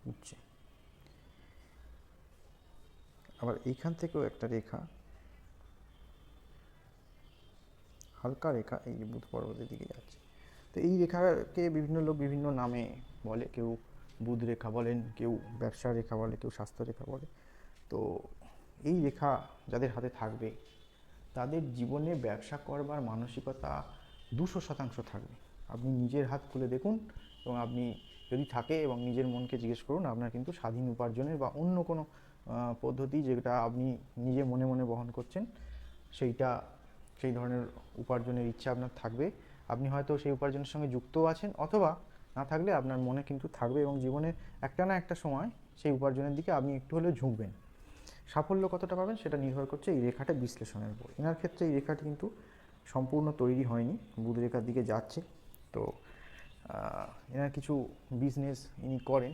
উঠছে। আবার এইখান থেকেও একটা রেখা, হালকা রেখা, এই যে বুধ পর্বতের দিকে যাচ্ছে। তো এই রেখাকে বিভিন্ন লোক বিভিন্ন নামে বলে, কেউ বুধ রেখা বলেন, কেউ ব্যবসা রেখা বলে, কেউ স্বাস্থ্য রেখা বলে। তো এই রেখা যাদের হাতে থাকবে তাদের জীবনে ব্যবসা করবার মানসিকতা 200% থাকবে। আপনি নিজের হাত খুলে দেখুন, এবং আপনি যদি থাকে এবং নিজের মনকে জিজ্ঞেস করুন, আপনার কিন্তু স্বাধীন উপার্জনের বা অন্য কোনো পদ্ধতি যেটা আপনি নিজে মনে মনে বহন করছেন, সেই ধরনের উপার্জনের ইচ্ছা আপনার থাকবে। আপনি হয়তো সেই উপার্জনের সঙ্গে যুক্তও আছেন, অথবা না থাকলে আপনার মনে কিন্তু থাকবে, এবং জীবনে একটা না একটা সময় সেই উপার্জনের দিকে আপনি একটু হলেও ঝুঁকবেন। সাফল্য কতটা পাবেন সেটা নির্ভর করছে এই রেখাটা বিশ্লেষণের উপর। এনার ক্ষেত্রে এই রেখাটি কিন্তু সম্পূর্ণ তৈরি হয়নি, বুধ রেখার দিকে যাচ্ছে। তো এনার কিছু বিজনেস ইনি করেন,